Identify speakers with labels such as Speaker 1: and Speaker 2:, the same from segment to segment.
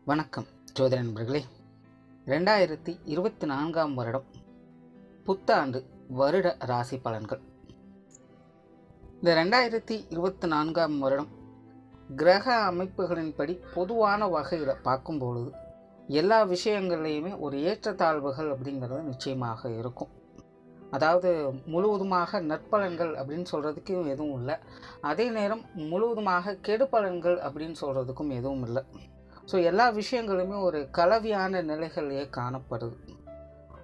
Speaker 1: வணக்கம் ஜோதிட நண்பர்களே. 2024 வருடம் புத்தாண்டு வருட ராசி பலன்கள். இந்த 2024 வருடம் கிரக அமைப்புகளின்படி பொதுவான வகையில் பார்க்கும்பொழுது எல்லா விஷயங்கள்லையுமே ஒரு ஏற்றத்தாழ்வுகள் அப்படிங்கிறது நிச்சயமாக இருக்கும். அதாவது முழுவதுமாக நற்பலன்கள் அப்படின்னு சொல்கிறதுக்கும் எதுவும் இல்லை, அதே நேரம் முழுவதுமாக கெடுபலன்கள் அப்படின்னு சொல்கிறதுக்கும் எதுவும் இல்லை. ஸோ எல்லா விஷயங்களுமே ஒரு கலவையான நிலைகளிலேயே காணப்படுது.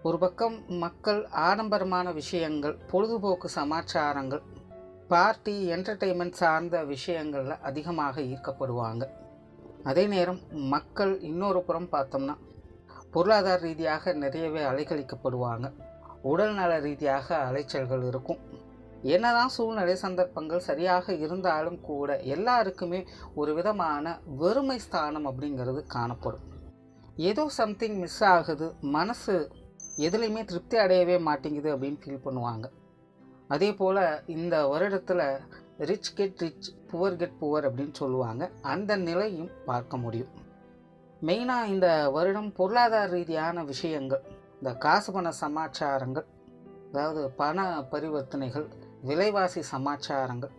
Speaker 1: ஒரு பக்கம் மக்கள் ஆடம்பரமான விஷயங்கள், பொழுதுபோக்கு சமாச்சாரங்கள், பார்ட்டி, என்டர்டெயின்மெண்ட் சார்ந்த விஷயங்களில் அதிகமாக ஈர்க்கப்படுவாங்க. அதே நேரம் மக்கள் இன்னொரு புறம் பார்த்தோம்னா பொருளாதார ரீதியாக நிறையவே அலைக்கழிக்கப்படுவாங்க. உடல்நல ரீதியாக அலைச்சல்கள் இருக்கும். என்னதான் சூழ்நிலை சந்தர்ப்பங்கள் சரியாக இருந்தாலும் கூட எல்லாருக்குமே ஒரு விதமான வெறுமை ஸ்தானம் அப்படிங்கிறது காணப்படும். ஏதோ சம்திங் மிஸ் ஆகுது, மனசு எதுலேயுமே திருப்தி அடையவே மாட்டேங்குது அப்படின்னு ஃபீல் பண்ணுவாங்க. அதே போல் இந்த வருடத்தில் rich get rich, poor get poor அப்படின்னு சொல்லுவாங்க. அந்த நிலையும் பார்க்க முடியும். மெயினாக இந்த வருடம் பொருளாதார ரீதியான விஷயங்கள், இந்த காசு பண சமாச்சாரங்கள், அதாவது பண பரிவர்த்தனைகள், விலைவாசி சமாச்சாரங்கள்,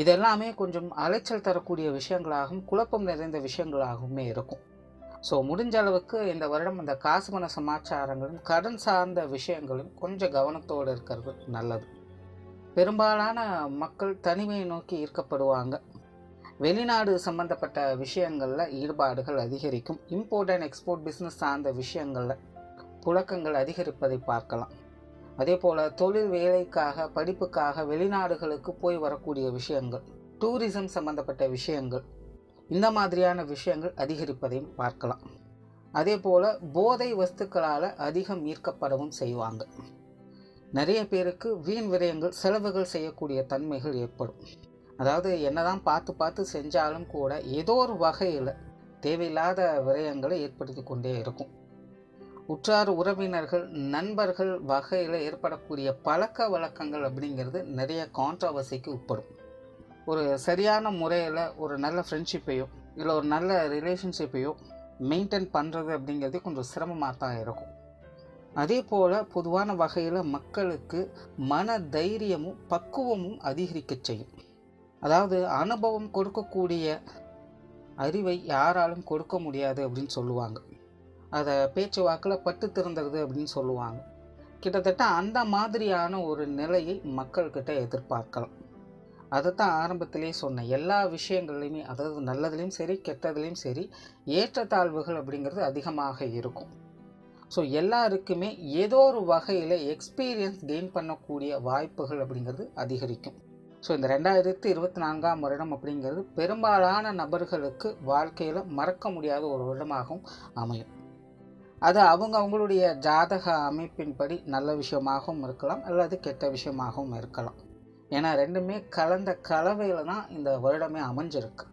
Speaker 1: இதெல்லாமே கொஞ்சம் அலைச்சல் தரக்கூடிய விஷயங்களாகவும் குழப்பம் நிறைந்த விஷயங்களாகவுமே இருக்கும். ஸோ முடிஞ்ச அளவுக்கு இந்த வருடம் இந்த காசு பண சமாச்சாரங்களும் கடன் சார்ந்த விஷயங்களும் கொஞ்சம் கவனத்தோடு இருக்கிறது நல்லது. பெரும்பாலான மக்கள் தனிமையை நோக்கி ஈர்க்கப்படுவாங்க. வெளிநாடு சம்பந்தப்பட்ட விஷயங்களில் ஈடுபாடுகள் அதிகரிக்கும். இம்போர்ட் அண்ட் எக்ஸ்போர்ட் பிஸ்னஸ் சார்ந்த விஷயங்களில் புழக்கங்கள் அதிகரிப்பதை பார்க்கலாம். அதே போல் தொழில் வேலைக்காக, படிப்புக்காக வெளிநாடுகளுக்கு போய் வரக்கூடிய விஷயங்கள், டூரிசம் சம்பந்தப்பட்ட விஷயங்கள், இந்த மாதிரியான விஷயங்கள் அதிகரிப்பதையும் பார்க்கலாம். அதே போல் போதை வஸ்துக்களால் அதிகம் ஈர்க்கப்படவும் செய்வாங்க. நிறைய பேருக்கு வீண் விரயங்கள், செலவுகள் செய்யக்கூடிய தன்மைகள் ஏற்படும். அதாவது என்னதான் பார்த்து செஞ்சாலும் கூட ஏதோ ஒரு வகையில் தேவையில்லாத விரயங்களை ஏற்படுத்தி கொண்டே இருக்கும். உற்றார் உறவினர்கள், நண்பர்கள் வகையில் ஏற்படக்கூடிய பழக்க வழக்கங்கள் அப்படிங்கிறது நிறைய கான்ட்ரவர்சிக்கு உட்படும். ஒரு சரியான முறையில் ஒரு நல்ல ஃப்ரெண்ட்ஷிப்பையோ இல்லை ஒரு நல்ல ரிலேஷன்ஷிப்பையோ மெயின்டைன் பண்ணுறது அப்படிங்கிறது கொஞ்சம் சிரமமாக தான் இருக்கும். அதே போல் பொதுவான வகையில் மக்களுக்கு மன தைரியமும் பக்குவமும் அதிகரிக்க செய்யும். அதாவது அனுபவம் கொடுக்கக்கூடிய அறிவை யாராலும் கொடுக்க முடியாது அப்படின்னு சொல்லுவாங்க. அதை பேச்சு வாக்கில் பட்டு திறந்துடுது அப்படின்னு சொல்லுவாங்க. கிட்டத்தட்ட அந்த மாதிரியான ஒரு நிலையை மக்கள்கிட்ட எதிர்பார்க்கலாம். அதை தான் ஆரம்பத்திலே சொன்னேன். எல்லா விஷயங்கள்லையுமே, அதாவது நல்லதுலேயும் சரி கெட்டதுலேயும் சரி, ஏற்றத்தாழ்வுகள் அப்படிங்கிறது அதிகமாக இருக்கும். ஸோ எல்லாருக்குமே ஏதோ ஒரு வகையில் எக்ஸ்பீரியன்ஸ் கெயின் பண்ணக்கூடிய வாய்ப்புகள் அப்படிங்கிறது அதிகரிக்கும். ஸோ இந்த 2024 வருடம் அப்படிங்கிறது பெரும்பாலான நபர்களுக்கு வாழ்க்கையில் மறக்க முடியாத ஒரு வருடமாகவும் அமையும். அது அவங்களுடைய ஜாதக அமைப்பின்படி நல்ல விஷயமாகவும் இருக்கலாம், அல்லது கெட்ட விஷயமாகவும் இருக்கலாம். ஏன்னா ரெண்டுமே கலந்த கலவையில் தான் இந்த வருடமே அமைஞ்சிருக்கு.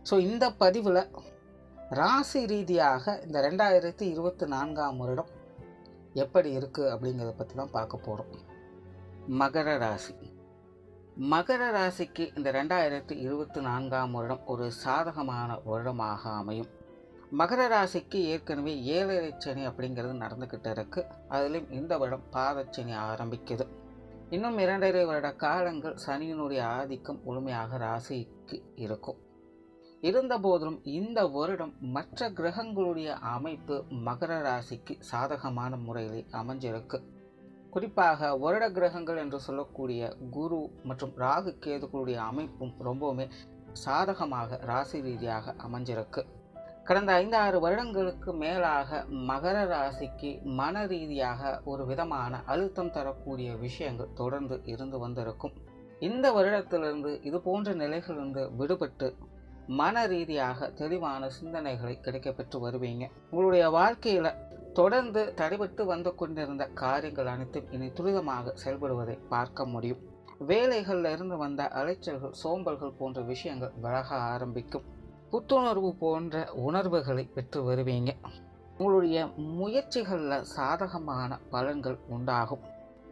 Speaker 1: ஸோ இந்த பதிவில் ராசி ரீதியாக இந்த 2024 வருடம் எப்படி இருக்குது அப்படிங்கிறத பற்றி தான் பார்க்க போகிறோம். மகர ராசி. மகர ராசிக்கு இந்த 2024 வருடம் ஒரு சாதகமான வருடமாக அமையும். மகர ராசிக்கு ஏற்கனவே 7.5 சனி அப்படிங்கிறது நடந்துக்கிட்டு இருக்கு. அதுலேயும் இந்த வருடம் பாதச்சனி ஆரம்பிக்குது. இன்னும் 2.5 வருட காலங்கள் சனியினுடைய ஆதிக்கம் முழுமையாக ராசிக்கு இருக்கும். இருந்த போதிலும் இந்த வருடம் மற்ற கிரகங்களுடைய அமைப்பு மகர ராசிக்கு சாதகமான முறையில் அமைஞ்சிருக்கு. குறிப்பாக வருட கிரகங்கள் என்று சொல்லக்கூடிய குரு மற்றும் ராகு கேதுகளுடைய அமைப்பும் ரொம்பவுமே சாதகமாக ராசி ரீதியாக அமைஞ்சிருக்கு. கடந்த 5-6 வருடங்களுக்கு மேலாக மகர ராசிக்கு மன ரீதியாக ஒரு விதமான அழுத்தம் தரக்கூடிய விஷயங்கள் தொடர்ந்து இருந்து வந்திருக்கும். இந்த வருடத்திலிருந்து இது போன்ற நிலைகளிலிருந்து விடுபட்டு மன ரீதியாக தெளிவான சிந்தனைகளை கிடைக்கப்பெற்று வருவீங்க. உங்களுடைய வாழ்க்கையில் தொடர்ந்து தடைபட்டு வந்து கொண்டிருந்த காரியங்கள் அனைத்தும் இனி துரிதமாக செயல்படுவதை பார்க்க முடியும். வேலைகளில் இருந்து வந்த அலைச்சல்கள், சோம்பல்கள் போன்ற விஷயங்கள் விலக ஆரம்பிக்கும். புத்துணர்வு போன்ற உணர்வுகளை பெற்று வருவீங்க. உங்களுடைய முயற்சிகளில் சாதகமான பலன்கள் உண்டாகும்.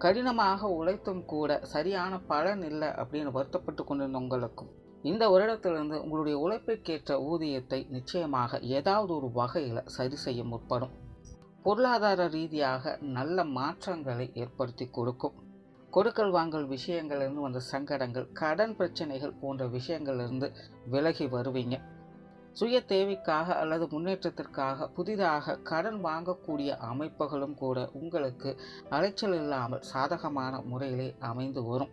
Speaker 1: கடினமாக உழைத்தும் கூட சரியான பலன் இல்லை அப்படின்னு வருத்தப்பட்டு கொண்டிருந்த உங்களுக்கும் இந்த வருடத்திலிருந்து உங்களுடைய உழைப்பிற்கேற்ற ஊதியத்தை நிச்சயமாக ஏதாவது ஒரு வகையில் சரி செய்ய முற்படும். பொருளாதார ரீதியாக நல்ல மாற்றங்களை ஏற்படுத்தி கொடுக்கும். கொடுக்கல் வாங்கல் விஷயங்களிலிருந்து வந்த சங்கடங்கள், கடன் பிரச்சனைகள் போன்ற விஷயங்களிலிருந்து விலகி வருவீங்க. சுய தேவைக்காக அல்லது முன்னேற்றத்திற்காக புதிதாக கடன் வாங்கக்கூடிய அமைப்புகளும் கூட உங்களுக்கு அலைச்சல் இல்லாமல் சாதகமான முறையிலே அமைந்து வரும்.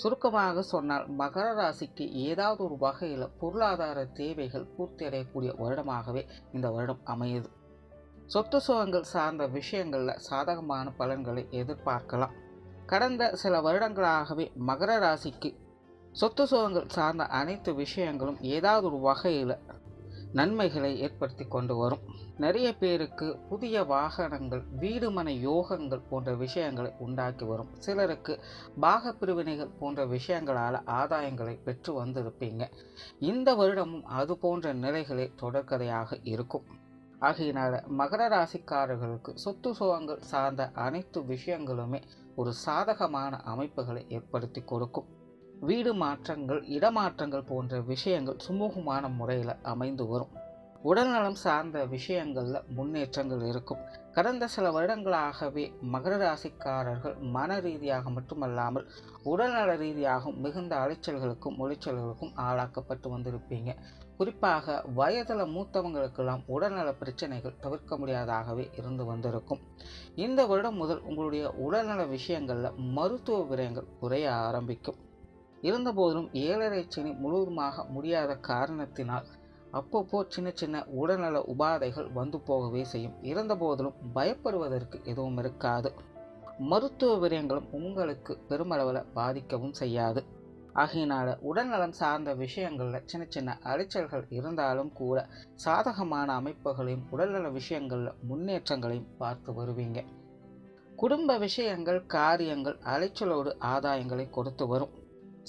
Speaker 1: சுருக்கமாக சொன்னால் மகர ராசிக்கு ஏதாவது ஒரு வகையில் பொருளாதார தேவைகள் பூர்த்தி அடையக்கூடிய வருடமாகவே இந்த வருடம் அமையுது. சொத்து சுகங்கள் சார்ந்த விஷயங்களில் சாதகமான பலன்களை எதிர்பார்க்கலாம். கடந்த சில வருடங்களாகவே மகர ராசிக்கு சொத்து சுகங்கள் சார்ந்த அனைத்து விஷயங்களும் ஏதாவது ஒரு வகையில் நன்மைகளை ஏற்படுத்தி கொண்டு வரும். நிறைய பேருக்கு புதிய வாகனங்கள், வீடு மனை யோகங்கள் போன்ற விஷயங்களை உண்டாக்கி வரும். சிலருக்கு பாக பிரிவினைகள் போன்ற விஷயங்களால் ஆதாயங்களை பெற்று வந்திருப்பீங்க. இந்த வருடமும் அது போன்ற நிலைகளே தொடர்கதையாக இருக்கும். ஆகையினால மகர ராசிக்காரர்களுக்கு சொத்து சுகங்கள் சார்ந்த அனைத்து விஷயங்களுமே ஒரு சாதகமான அமைப்புகளை ஏற்படுத்தி கொடுக்கும். வீடு மாற்றங்கள், இடமாற்றங்கள் போன்ற விஷயங்கள் சுமூகமான முறையில் அமைந்து வரும். உடல்நலம் சார்ந்த விஷயங்களில் முன்னேற்றங்கள் இருக்கும். கடந்த சில வருடங்களாகவே மகர ராசிக்காரர்கள் மன ரீதியாக மட்டுமல்லாமல் உடல்நல ரீதியாகவும் மிகுந்த அலைச்சல்களுக்கும் உளைச்சல்களுக்கும் ஆளாக்கப்பட்டு வந்திருப்பீங்க. குறிப்பாக வயதில் மூத்தவங்களுக்கெல்லாம் உடல்நல பிரச்சனைகள் தவிர்க்க முடியாதாகவே இருந்து வந்திருக்கும். இந்த வருடம் முதல் உங்களுடைய உடல்நல விஷயங்களில் மருத்துவ விரயங்கள் குறைய ஆரம்பிக்கும். இருந்தபோதிலும் 7.5 சனி முழுவதுமாக முடியாத காரணத்தினால் அப்பப்போ சின்ன சின்ன உடல்நல உபாதைகள் வந்து போகவே செய்யும். இருந்தபோதிலும் பயப்படுவதற்கு எதுவும் இருக்காது. மருத்துவ விரயங்களும் உங்களுக்கு பெருமளவில் பாதிக்கவும் செய்யாது. ஆகையினால உடல்நலம் சார்ந்த விஷயங்களில் சின்ன சின்ன அலைச்சல்கள் இருந்தாலும் கூட சாதகமான அமைப்புகளையும் உடல்நல விஷயங்களில் முன்னேற்றங்களையும் பார்த்து வருவீங்க. குடும்ப விஷயங்கள், காரியங்கள் அலைச்சலோடு ஆதாயங்களை கொடுத்து வரும்.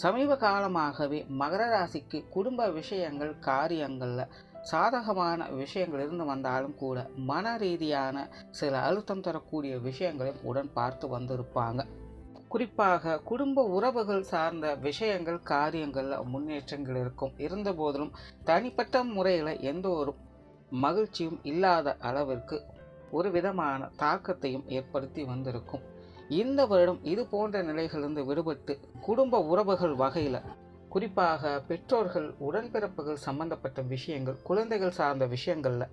Speaker 1: சமீப காலமாகவே மகர ராசிக்கு குடும்ப விஷயங்கள், காரியங்களில் சாதகமான விஷயங்கள் இருந்து வந்தாலும் கூட மன ரீதியான சில அழுத்தம் தரக்கூடிய விஷயங்களையும் உடன் பார்த்து வந்திருப்பாங்க. குறிப்பாக குடும்ப உறவுகள் சார்ந்த விஷயங்கள், காரியங்களில் முன்னேற்றங்கள் இருக்கும். இருந்தபோதிலும் தனிப்பட்ட முறையில் எந்த ஒரு மகிழ்ச்சியும் இல்லாத அளவிற்கு ஒரு விதமான தாக்கத்தையும் ஏற்படுத்தி வந்திருக்கும். இந்த வருடம் இது போன்ற நிலைகளிலிருந்து விடுபட்டு குடும்ப உறவுகள் வகையில், குறிப்பாக பெற்றோர்கள், உடன்பிறப்புகள் சம்பந்தப்பட்ட விஷயங்கள், குழந்தைகள் சார்ந்த விஷயங்களில்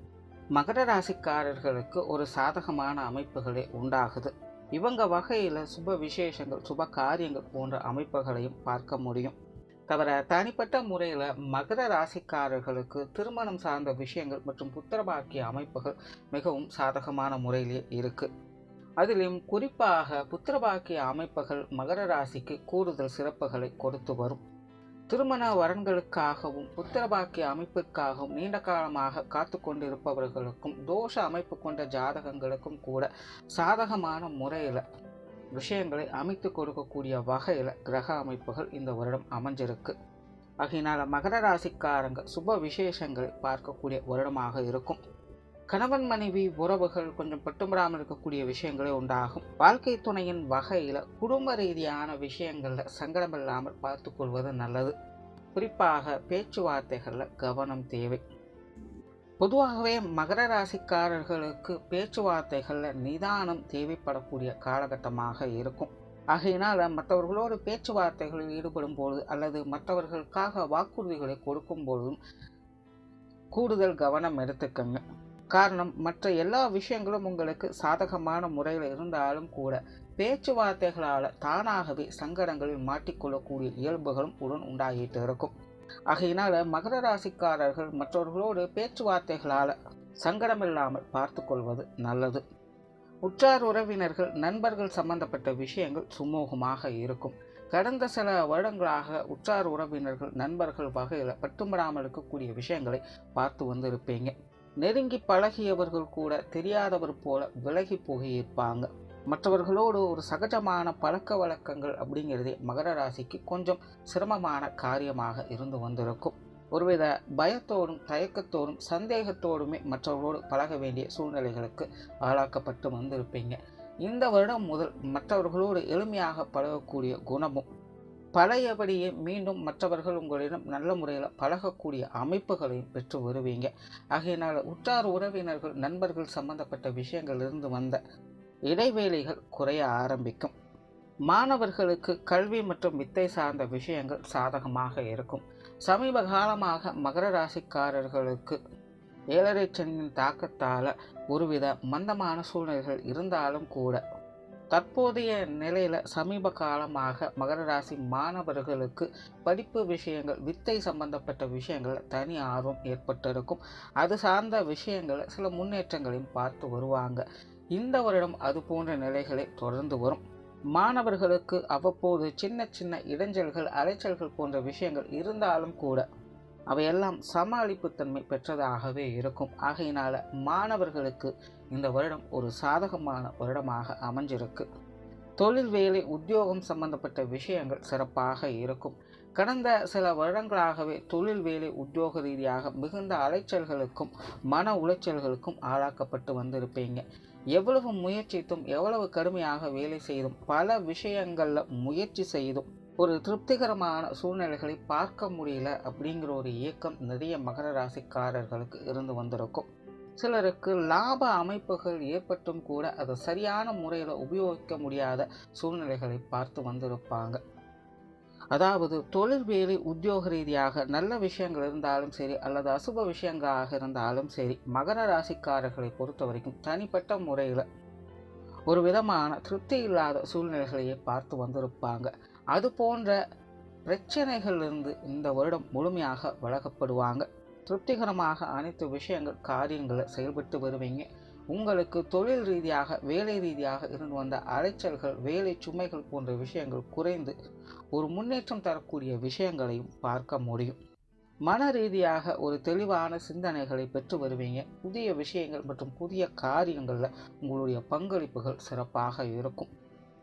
Speaker 1: மகர ராசிக்காரர்களுக்கு ஒரு சாதகமான அமைப்புகளே உண்டாகுது. இவங்க வகையில் சுப விசேஷங்கள், சுப காரியங்கள் போன்ற அமைப்புகளையும் பார்க்க முடியும். தவிர தனிப்பட்ட முறையில் மகர ராசிக்காரர்களுக்கு திருமணம் சார்ந்த விஷயங்கள் மற்றும் புத்திரபாக்கிய அமைப்புகள் மிகவும் சாதகமான முறையிலே இருக்குது. அதிலும் குறிப்பாக புத்திரபாக்கிய அமைப்புகள் மகர ராசிக்கு கூடுதல் சிறப்புகளை கொடுத்து வரும். திருமண வரன்களுக்காகவும் புத்திரபாக்கிய அமைப்பிற்காகவும் நீண்ட காலமாக காத்து கொண்டிருப்பவர்களுக்கும் தோஷ அமைப்பு கொண்ட ஜாதகங்களுக்கும் கூட சாதகமான முறையில் விஷயங்களை அமைத்து கொடுக்கக்கூடிய வகையில் கிரக அமைப்புகள் இந்த வருடம் அமைஞ்சிருக்கு. ஆகையினால மகர ராசிக்காரங்க சுப விசேஷங்களை பார்க்கக்கூடிய வருடமாக இருக்கும். கணவன் மனைவி உறவுகள் கொஞ்சம் பட்டும்படாமல் இருக்கக்கூடிய விஷயங்களே உண்டாகும். வாழ்க்கை துணையின் வகையில் குடும்ப ரீதியான விஷயங்களில் சங்கடம் இல்லாமல் பார்த்து கொள்வது நல்லது. குறிப்பாக பேச்சுவார்த்தைகளில் கவனம் தேவை. பொதுவாகவே மகர ராசிக்காரர்களுக்கு பேச்சுவார்த்தைகளில் நிதானம் தேவைப்படக்கூடிய காலகட்டமாக இருக்கும். ஆகையினால் மற்றவர்களோடு பேச்சுவார்த்தைகளில் ஈடுபடும் பொழுது அல்லது மற்றவர்களுக்காக வாக்குறுதிகளை கொடுக்கும் பொழுதும் கூடுதல் கவனம் எடுத்துக்கங்க. காரணம், மற்ற எல்லா விஷயங்களும் உங்களுக்கு சாதகமான முறையில் இருந்தாலும் கூட பேச்சுவார்த்தைகளால் தானாகவே சங்கடங்களில் மாட்டிக்கொள்ளக்கூடிய இயல்புகளும் உடன் உண்டாகிட்டு இருக்கும். ஆகையினால மகர ராசிக்காரர்கள் மற்றவர்களோடு பேச்சுவார்த்தைகளால் சங்கடமில்லாமல் பார்த்து கொள்வது நல்லது. உற்றார் உறவினர்கள், நண்பர்கள் சம்பந்தப்பட்ட விஷயங்கள் சுமூகமாக இருக்கும். கடந்த சில வருடங்களாக உற்றார் உறவினர்கள், நண்பர்கள் வகையில் பட்டும்படாமல் இருக்கக்கூடிய விஷயங்களை பார்த்து வந்திருப்பீங்க. நெருங்கி பழகியவர்கள் கூட தெரியாதவர் போல விலகி போகியிருப்பாங்க. மற்றவர்களோடு ஒரு சகஜமான பழக்க வழக்கங்கள் அப்படிங்கிறதே மகர ராசிக்கு கொஞ்சம் சிரமமான காரியமாக இருந்து வந்திருக்கும். ஒருவித பயத்தோடும் தயக்கத்தோடும் சந்தேகத்தோடுமே மற்றவர்களோடு பழக வேண்டிய சூழ்நிலைகளுக்கு ஆளாக்கப்பட்டு வந்திருப்பீங்க. இந்த வருடம் முதல் மற்றவர்களோடு எளிமையாக பழகக்கூடிய குணமும் பழையபடியே மீண்டும் மற்றவர்கள் உங்களிடம் நல்ல முறையில் பழகக்கூடிய அமைப்புகளையும் பெற்று வருவீங்க. ஆகையினால் உற்றார் உறவினர்கள் நண்பர்கள் சம்பந்தப்பட்ட விஷயங்களிலிருந்து வந்த இடைவேளைகள் குறைய ஆரம்பிக்கும். மாணவர்களுக்கு கல்வி மற்றும் வித்தை சார்ந்த விஷயங்கள் சாதகமாக இருக்கும். சமீப காலமாக மகர ராசிக்காரர்களுக்கு 7.5 சனியின் தாக்கத்தால் ஒருவித மந்தமான சூழ்நிலைகள் இருந்தாலும் கூட தற்போதைய நிலையில் சமீப காலமாக மகர ராசி மாணவர்களுக்கு படிப்பு விஷயங்கள் வித்தை சம்பந்தப்பட்ட விஷயங்கள் தனி ஆர்வம் ஏற்பட்டிருக்கும். அது சார்ந்த விஷயங்களை சில முன்னேற்றங்களையும் பார்த்து வருவாங்க. இந்த வருடம் அது போன்ற நிலைகளை தொடர்ந்து வரும். மாணவர்களுக்கு அவ்வப்போது சின்ன சின்ன இடைஞ்சல்கள் அலைச்சல்கள் போன்ற விஷயங்கள் இருந்தாலும் கூட அவையெல்லாம் சமாளிப்புத்தன்மை பெற்றதாகவே இருக்கும். ஆகையினால மாணவர்களுக்கு இந்த வருடம் ஒரு சாதகமான வருடமாக அமைஞ்சிருக்கு. தொழில் வேலை உத்தியோகம் சம்பந்தப்பட்ட விஷயங்கள் சிறப்பாக இருக்கும். கடந்த சில வருடங்களாகவே தொழில் வேலை உத்தியோக ரீதியாக மிகுந்த அலைச்சல்களுக்கும் மன உளைச்சல்களுக்கும் ஆளாக்கப்பட்டு வந்திருப்பீங்க. எவ்வளவு முயற்சித்தும் எவ்வளவு கடுமையாக வேலை செய்தும் பல விஷயங்களில் முயற்சி செய்தும் ஒரு திருப்திகரமான சூழ்நிலைகளை பார்க்க முடியல அப்படிங்கிற ஒரு இயக்கம் நிறைய மகர ராசிக்காரர்களுக்கு இருந்து வந்திருக்கும். சிலருக்கு லாப அமைப்புகள் ஏற்பட்டும் கூட அதை சரியான முறையில் உபயோகிக்க முடியாத சூழ்நிலைகளை பார்த்து வந்திருப்பாங்க. அதாவது தொழில் வேலை உத்தியோக ரீதியாக நல்ல விஷயங்கள் இருந்தாலும் சரி அல்லது அசுப விஷயங்களாக இருந்தாலும் சரி மகர ராசிக்காரர்களை பொறுத்த வரைக்கும் தனிப்பட்ட முறையில் ஒரு விதமான திருப்தி இல்லாத சூழ்நிலைகளையே பார்த்து வந்திருப்பாங்க. அது போன்ற பிரச்சனைகளிலிருந்து இந்த வருடம் முழுமையாக விலகப்படுவாங்க. திருப்திகரமாக அனைத்து விஷயங்கள் காரியங்களை செயல்பட்டு வருவீங்க. உங்களுக்கு தொழில் ரீதியாக வேலை ரீதியாக இருந்து வந்த அலைச்சல்கள் வேலை சுமைகள் போன்ற விஷயங்கள் குறைந்து ஒரு முன்னேற்றம் தரக்கூடிய விஷயங்களையும் பார்க்க முடியும். மன ரீதியாக ஒரு தெளிவான சிந்தனைகளை பெற்று வருவீங்க. புதிய விஷயங்கள் மற்றும் புதிய காரியங்களில் உங்களுடைய பங்களிப்புகள் சிறப்பாக இருக்கும்.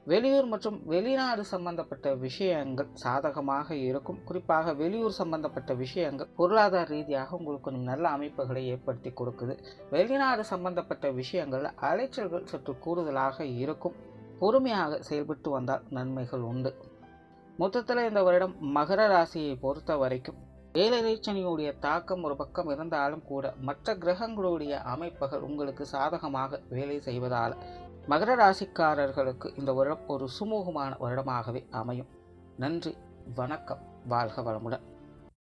Speaker 1: வெளியூர் மற்றும் வெளிநாடு சம்பந்தப்பட்ட விஷயங்கள் சாதகமாக இருக்கும். குறிப்பாக வெளியூர் சம்பந்தப்பட்ட விஷயங்கள் பொருளாதார ரீதியாக உங்களுக்கு நல்ல அமைப்புகளை ஏற்படுத்தி கொடுக்குது. வெளிநாடு சம்பந்தப்பட்ட விஷயங்களில் அலைச்சல்கள் சற்று கூடுதலாக இருக்கும். பொறுமையாக செயல்பட்டு வந்தால் நன்மைகள் உண்டு. மொத்தத்தில் இந்த வருடம் மகர ராசியை பொறுத்த வரைக்கும் 7.5 சனியுடைய தாக்கம் ஒரு பக்கம் இருந்தாலும் கூட மற்ற கிரகங்களுடைய அமைப்புகள் உங்களுக்கு சாதகமாக வேலை செய்வதால் மகர ராசிக்காரர்களுக்கு இந்த வருடம் ஒரு சுமூகமான வருடமாகவே அமையும். நன்றி, வணக்கம், வாழ்க வளமுடன்.